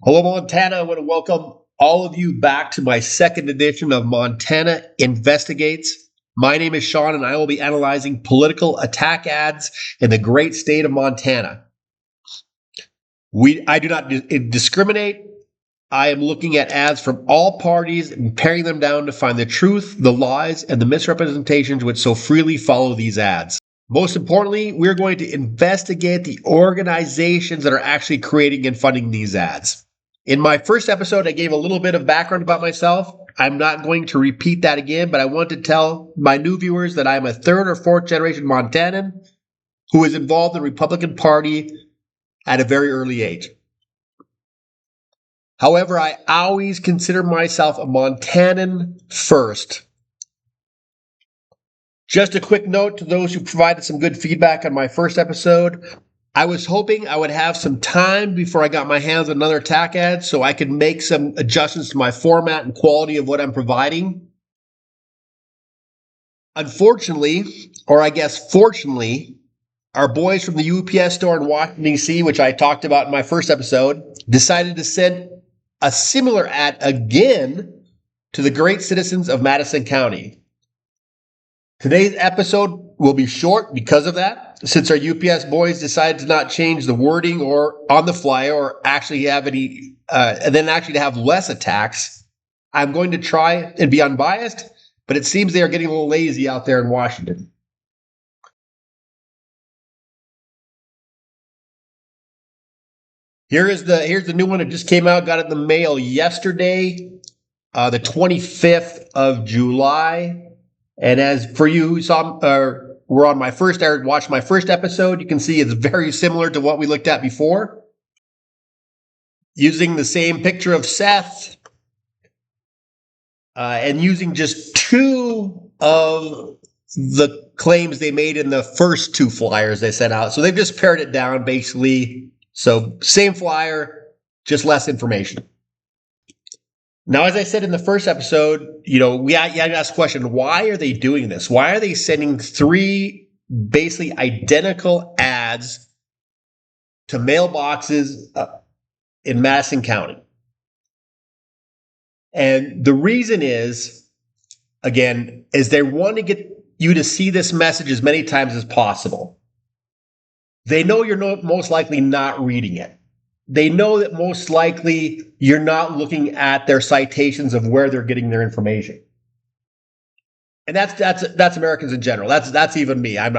Hello, Montana. I want to welcome all of you back to my second edition of Montana Investigates. My name is Sean, and I will be analyzing political attack ads in the great state of Montana. I do not discriminate. I am looking at ads from all parties and paring them down to find the truth, the lies, and the misrepresentations which so freely follow these ads. Most importantly, we're going to investigate the organizations that are actually creating and funding these ads. In my first episode, I gave a little bit of background about myself. I'm not going to repeat that again, but I want to tell my new viewers that I'm a third or fourth generation Montanan who is involved in the Republican Party at a very early age. However, I always consider myself a Montanan first. Just a quick note to those who provided some good feedback on my first episode. I was hoping I would have some time before I got my hands on another attack ad so I could make some adjustments to my format and quality of what I'm providing. Unfortunately, or I guess fortunately, our boys from the UPS store in Washington, D.C., which I talked about in my first episode, decided to send a similar ad again to the great citizens of Madison County. Today's episode will be short because of that, since our UPS boys decided to not change the wording or on the fly or actually have any, and then actually to have less attacks. I'm going to try and be unbiased, but it seems they are getting a little lazy out there in Washington. Here's the new one that just came out. Got it in the mail yesterday, the 25th of July. And as for you who saw, were on my first, or watched my first episode, you can see it's very similar to what we looked at before. Using the same picture of Seth, and using just two of the claims they made in the first two flyers they sent out. So they've just pared it down, basically. So same flyer, just less information. Now, as I said in the first episode, you had to ask the question, why are they doing this? Why are they sending three basically identical ads to mailboxes in Madison County? And the reason is, again, is they want to get you to see this message as many times as possible. They know you're most likely not reading it. They know that most likely you're not looking at their citations of where they're getting their information. And that's Americans in general. That's even me. I'm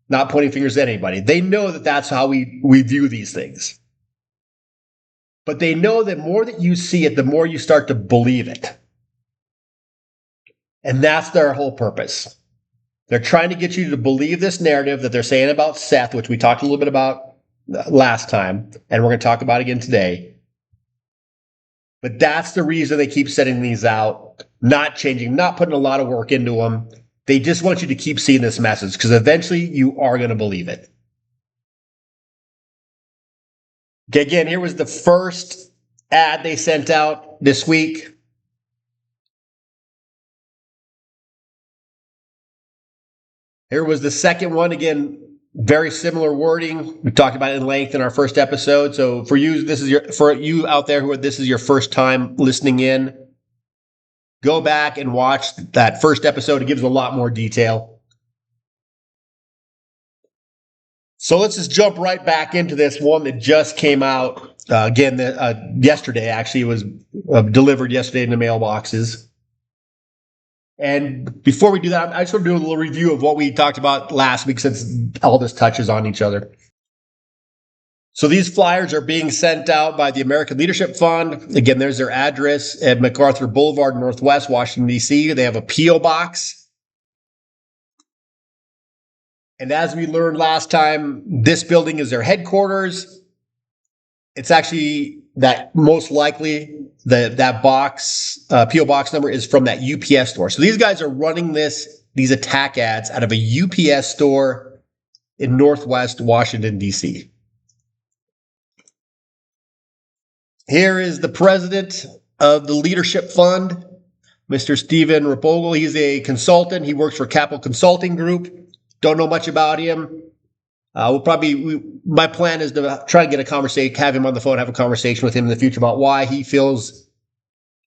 not pointing fingers at anybody. They know that that's how we view these things. But they know that more that you see it, the more you start to believe it. And that's their whole purpose. They're trying to get you to believe this narrative that they're saying about Seth, which we talked a little bit about last time, and we're going to talk about again today. But that's the reason they keep sending these out, not changing, not putting a lot of work into them. They just want you to keep seeing this message because eventually you are going to believe it. Okay, again, here was the first ad they sent out this week. Here was the second one. Again, very similar wording. We talked about it in length in our first episode. So for you, for you out there this is your first time listening in, go back and watch that first episode. It gives a lot more detail. So let's just jump right back into this one that just came out yesterday. Actually, it was delivered yesterday in the mailboxes. And before we do that, I just want to do a little review of what we talked about last week since all this touches on each other. So these flyers are being sent out by the American Leadership Fund. Again, there's their address at MacArthur Boulevard, Northwest, Washington, D.C. They have a P.O. box. And as we learned last time, this building is their headquarters. It's actually that most likely that box, P.O. box number is from that UPS store. So these guys are running these attack ads out of a UPS store in Northwest Washington, D.C. Here is the president of the Leadership Fund, Mr. Stephen Rapogel. He's a consultant. He works for Capital Consulting Group. Don't know much about him. My plan is to try and get a conversation, have him on the phone, have a conversation with him in the future about why he feels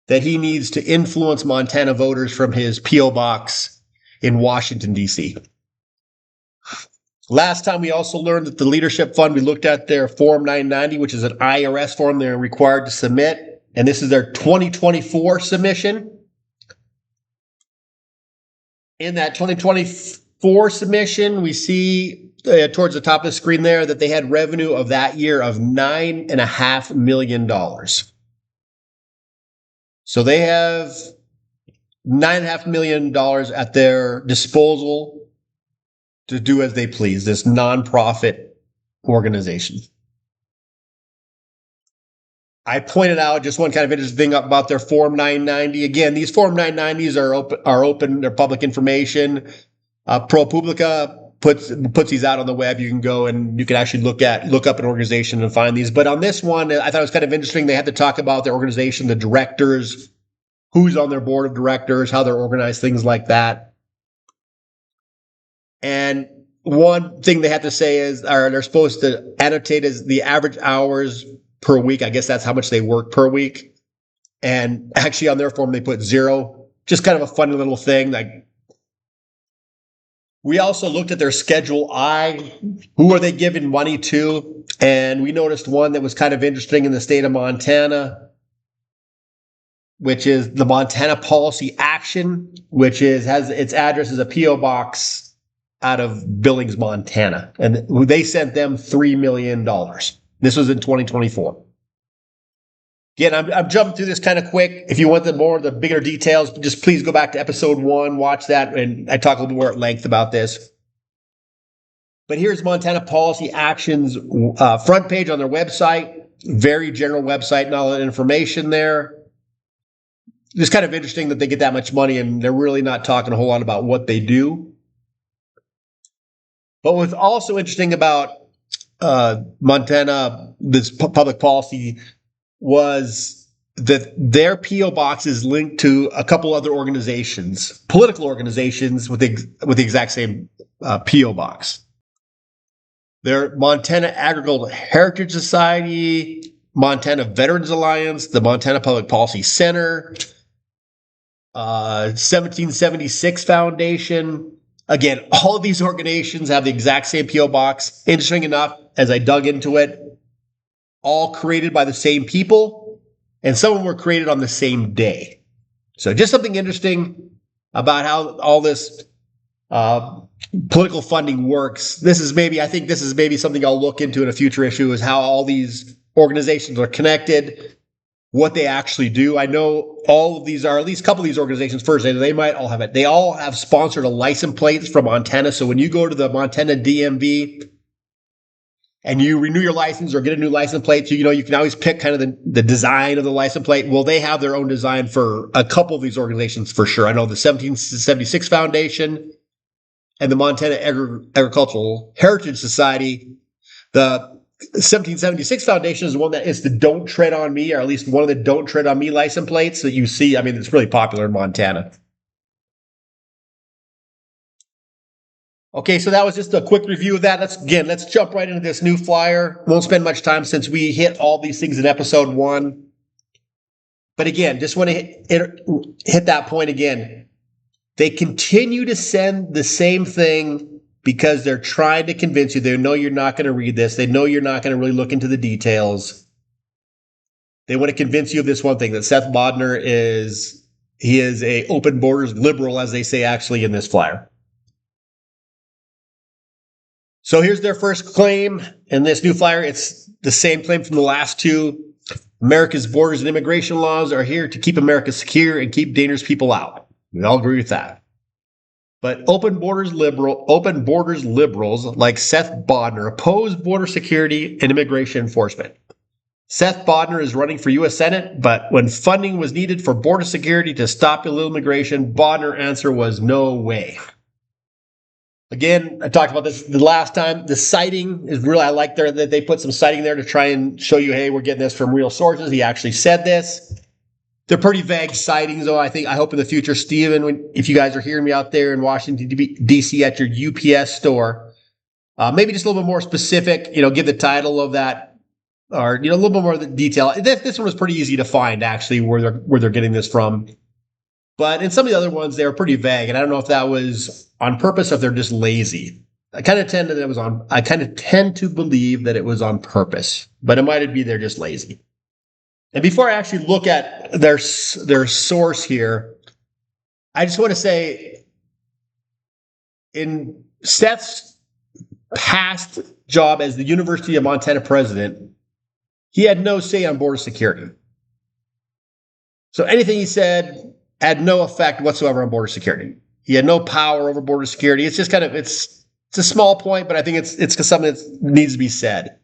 that he needs to influence Montana voters from his P.O. box in Washington, D.C. Last time, we also learned that the Leadership Fund, we looked at their Form 990, which is an IRS form they're required to submit, and this is their 2024 submission. In that 2024 submission, we see towards the top of the screen there that they had revenue of that year of $9.5 million. So they have $9.5 million at their disposal to do as they please, this nonprofit organization. I pointed out just one kind of interesting thing about their Form 990. Again, these Form 990s are open, they're public information. ProPublica puts these out on the web. You can go and you can actually look up an organization and find these. But on this one, I thought it was kind of interesting. They had to talk about their organization, the directors, who's on their board of directors, how they're organized, things like that. And one thing they have to say is, or they're supposed to annotate is the average hours per week. I guess that's how much they work per week. And actually on their form, they put 0. Just kind of a funny little thing. Like, we also looked at their Schedule I. Who are they giving money to? And we noticed one that was kind of interesting in the state of Montana, which is the Montana Policy Action, which has its address as a P.O. box out of Billings, Montana. And they sent them $3 million. This was in 2024. Again, I'm jumping through this kind of quick. If you want the bigger details, just please go back to episode 1, watch that, and I talk a little bit more at length about this. But here's Montana Policy Action's front page on their website. Very general website, not a lot of information there. It's kind of interesting that they get that much money and they're really not talking a whole lot about what they do. But what's also interesting about Montana, this public policy, was that their P.O. box is linked to a couple other organizations, political organizations with the exact same P.O. box. Their Montana Agricultural Heritage Society, Montana Veterans Alliance, the Montana Public Policy Center, 1776 Foundation. Again, all of these organizations have the exact same P.O. box. Interesting enough, as I dug into it, all created by the same people, and some of them were created on the same day. So just something interesting about how all this political funding works. I think this is maybe something I'll look into in a future issue, is how all these organizations are connected, what they actually do. I know all of these are, at least a couple of these organizations, first, they might all have it. They all have sponsored a license plates from Montana. So when you go to the Montana DMV and you renew your license or get a new license plate, you can always pick kind of the design of the license plate. Well, they have their own design for a couple of these organizations for sure. I know the 1776 Foundation and the Montana Agricultural Heritage Society. The 1776 Foundation is the one that is the Don't Tread on Me, or at least one of the Don't Tread on Me license plates that you see. I mean, it's really popular in Montana. Okay, so that was just a quick review of that. Let's jump right into this new flyer. Won't spend much time since we hit all these things in episode 1. But again, just want to hit that point again. They continue to send the same thing because they're trying to convince you. They know you're not going to read this. They know you're not going to really look into the details. They want to convince you of this one thing, that Seth Bodnar is a open borders liberal, as they say actually in this flyer. So here's their first claim in this new flyer. It's the same claim from the last two. America's borders and immigration laws are here to keep America secure and keep dangerous people out. We all agree with that. But open borders liberals like Seth Bodnar oppose border security and immigration enforcement. Seth Bodnar is running for U.S. Senate, but when funding was needed for border security to stop illegal immigration, Bodnar's answer was no way. Again, I talked about this the last time. The citing is really, I like that they put some citing there to try and show you, hey, we're getting this from real sources. He actually said this. They're pretty vague sightings, though. I hope in the future, Stephen, if you guys are hearing me out there in Washington, D.C. at your UPS store, Maybe just a little bit more specific, give the title of that, or, a little bit more of the detail. This one was pretty easy to find, actually, where they're getting this from. But in some of the other ones, they were pretty vague, and I don't know if that was on purpose or if they're just lazy. I kind of tend to believe that it was on purpose, but it might be they're just lazy. And before I actually look at their source here, I just want to say, in Seth's past job as the University of Montana president, he had no say on border security. So anything he said had no effect whatsoever on border security. He had no power over border security. It's just it's a small point, but I think it's something that needs to be said.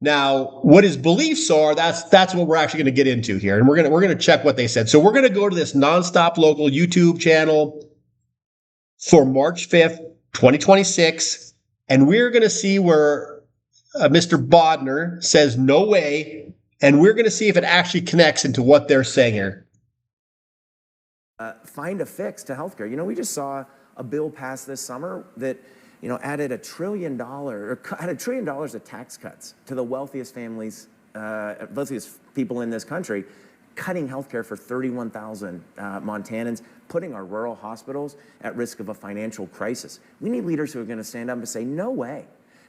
Now, what his beliefs are, that's what we're actually going to get into here, and we're going to check what they said. So we're going to go to this Nonstop Local YouTube channel for March 5th, 2026, and we're going to see where Mr. Bodnar says no way, and we're going to see if it actually connects into what they're saying here. Find a fix to healthcare. We just saw a bill passed this summer that added $1 trillion of tax cuts to the wealthiest families, wealthiest people in this country, cutting healthcare for 31,000 Montanans, putting our rural hospitals at risk of a financial crisis. We need leaders who are going to stand up and say, no way,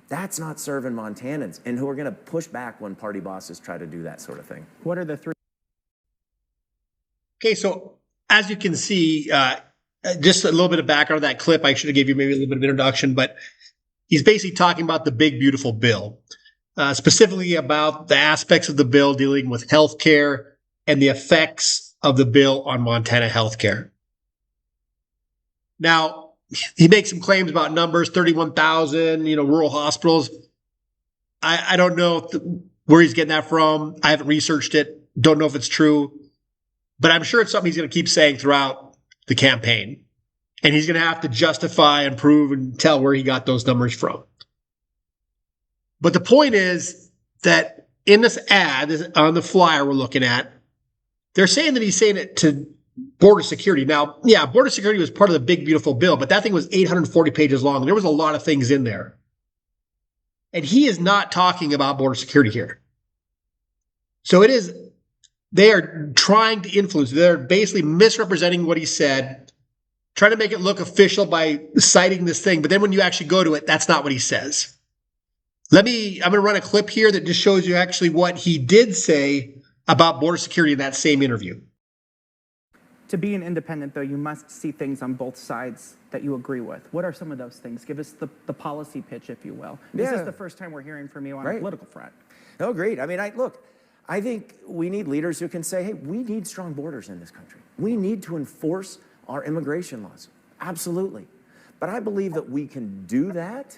that's not serving Montanans, and who are going to push back when party bosses try to do that sort of thing. What are the three? Okay, so as you can see, just a little bit of background of that clip. I should have gave you maybe a little bit of introduction, but he's basically talking about the big, beautiful bill, specifically about the aspects of the bill dealing with healthcare and the effects of the bill on Montana healthcare. Now, he makes some claims about numbers, 31,000, rural hospitals. I don't know where he's getting that from. I haven't researched it. Don't know if it's true, but I'm sure it's something he's going to keep saying throughout the campaign, and he's going to have to justify and prove and tell where he got those numbers from. But the point is that in this ad on the flyer we're looking at, they're saying that he's saying it to border security. Now, yeah, border security was part of the big, beautiful bill, but that thing was 840 pages long. There was a lot of things in there. And he is not talking about border security here. So they are trying to influence. They're basically misrepresenting what he said, trying to make it look official by citing this thing. But then when you actually go to it, that's not what he says. I'm going to run a clip here that just shows you actually what he did say about border security in that same interview. To be an independent, though, you must see things on both sides that you agree with. What are some of those things? Give us the policy pitch, if you will. This is the first time we're hearing from you on a political front. No, great. I think we need leaders who can say, hey, we need strong borders in this country. We need to enforce our immigration laws. Absolutely. But I believe that we can do that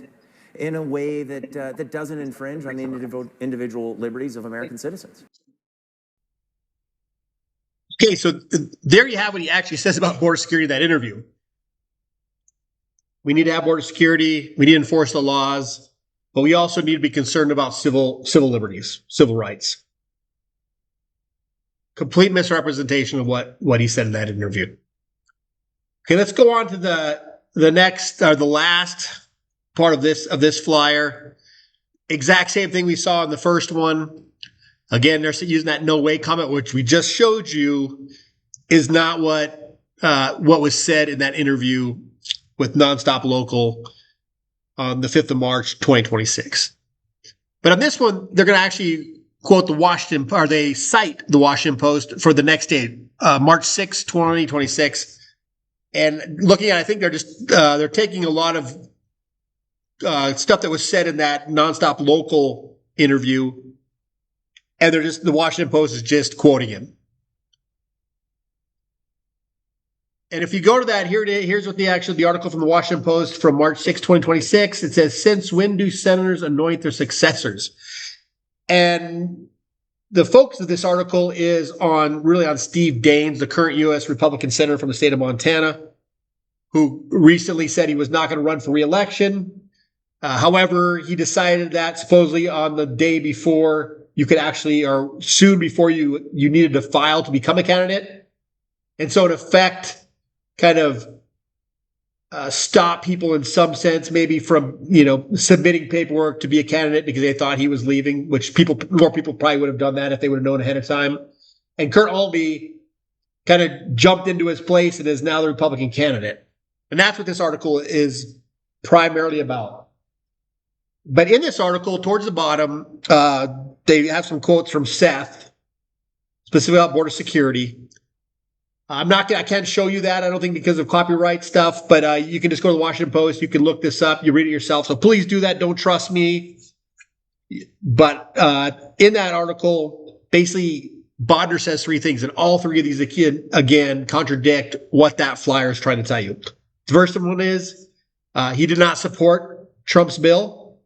in a way that doesn't infringe on the individual liberties of American citizens. Okay, so there you have what he actually says about border security in that interview. We need to have border security. We need to enforce the laws, but we also need to be concerned about civil liberties, civil rights. Complete misrepresentation of what he said in that interview. Okay, let's go on to the next or the last part of this flyer. Exact same thing we saw in the first one. Again, they're using that no way comment, which we just showed you is not what was said in that interview with Nonstop Local on the 5th of March, 2026. But on this one, they're going to actually quote they cite the Washington Post for the next day, March 6, 2026. And looking at it, I think they're taking a lot of stuff that was said in that Nonstop Local interview, and the Washington Post is just quoting him. And if you go to that, here's what the article from the Washington Post from March 6, 2026, it says, since when do senators anoint their successors? And the focus of this article is on Steve Daines, the current U.S. Republican senator from the state of Montana, who recently said he was not going to run for re-election. However, he decided that supposedly on the day before you could actually, or soon before you needed to file to become a candidate. And so in effect, kind of stop people in some sense, maybe from submitting paperwork to be a candidate because they thought he was leaving, which more people probably would have done that if they would have known ahead of time. And Kurt Albee kind of jumped into his place and is now the Republican candidate. And that's what this article is primarily about. But in this article, towards the bottom, they have some quotes from Seth, specifically about border security. I can't show you that, I don't think, because of copyright stuff, but you can just go to the Washington Post, you can look this up, you read it yourself. So please do that. Don't trust me. But in that article, basically, Bodnar says three things, and all three of these, again, contradict what that flyer is trying to tell you. The first one is he did not support Trump's bill.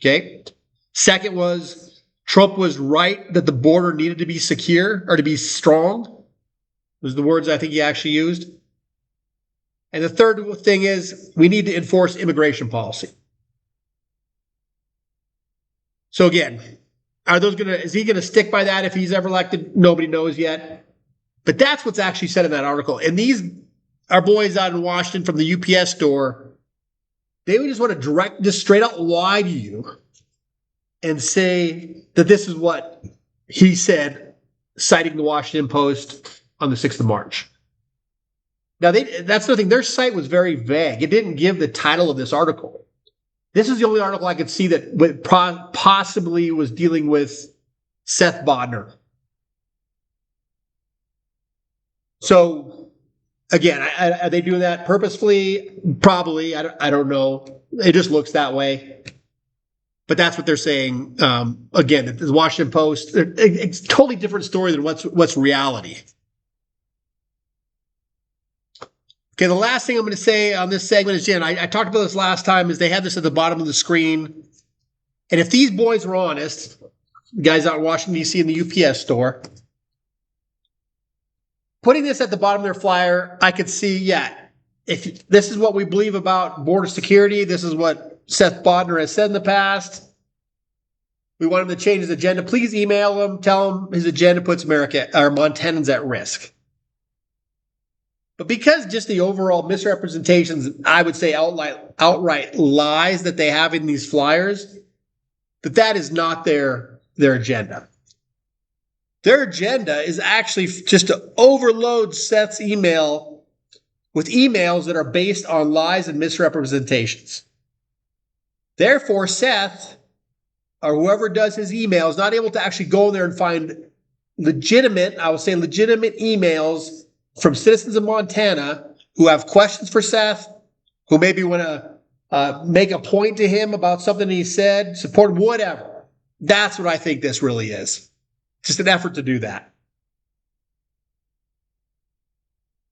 Okay. Second was Trump was right that the border needed to be secure or to be strong. Was the words I think he actually used. And the third thing is we need to enforce immigration policy. So again, is he gonna stick by that if he's ever elected? Nobody knows yet. But that's what's actually said in that article. And these are boys out in Washington from the UPS store. They would just want to just straight out lie to you and say that this is what he said, citing the Washington Post on the 6th of March. Now, that's the thing. Their site was very vague. It didn't give the title of this article. This is the only article I could see that possibly was dealing with Seth Bodnar. So, again, are they doing that purposefully? Probably. I don't know. It just looks that way. But that's what they're saying. Again, the Washington Post, it's a totally different story than what's reality. Okay, the last thing I'm going to say on this segment is, I talked about this last time, is they have this at the bottom of the screen. And if these boys were honest, guys out in Washington, D.C. in the UPS store, putting this at the bottom of their flyer, I could see, if this is what we believe about border security, this is what Seth Bodnar has said in the past, we want him to change his agenda, please email him, tell him his agenda puts Montanans at risk. But because just the overall misrepresentations, I would say outright lies that they have in these flyers, that is not their agenda. Their agenda is actually just to overload Seth's email with emails that are based on lies and misrepresentations. Therefore, Seth, or whoever does his email, is not able to actually go in there and find legitimate emails from citizens of Montana who have questions for Seth, who maybe want to make a point to him about something he said, support him, whatever. That's what I think this really is. Just an effort to do that.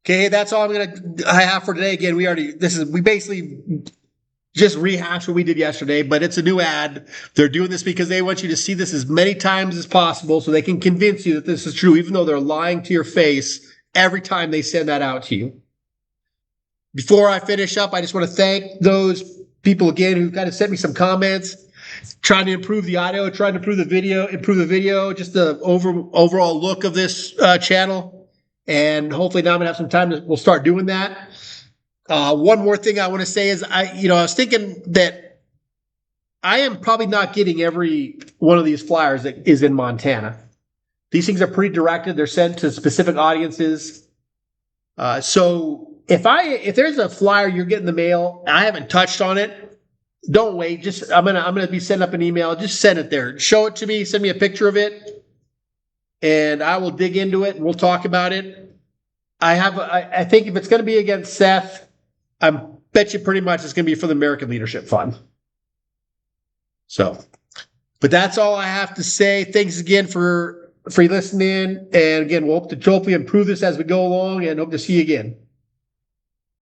Okay, that's all I have for today. Again, we basically just rehashed what we did yesterday, but it's a new ad. They're doing this because they want you to see this as many times as possible so they can convince you that this is true, even though they're lying to your face every time they send that out to you. Before I finish up, I just want to thank those people again who kind of sent me some comments, trying to improve the audio, trying to improve the video, just the overall look of this channel. And hopefully now I'm going to have some time we'll start doing that. One more thing I want to say is I was thinking that I am probably not getting every one of these flyers that is in Montana. These things are pre-directed. They're sent to specific audiences. So if there's a flyer you're getting in the mail, and I haven't touched on it, don't wait. I'm gonna be sending up an email. Just send it there. Show it to me. Send me a picture of it, and I will dig into it and we'll talk about it. I think if it's going to be against Seth, I bet you pretty much it's going to be for the American Leadership Fund. So, but that's all I have to say. Thanks again for listening. And again, we'll hope to hopefully improve this as we go along and hope to see you again.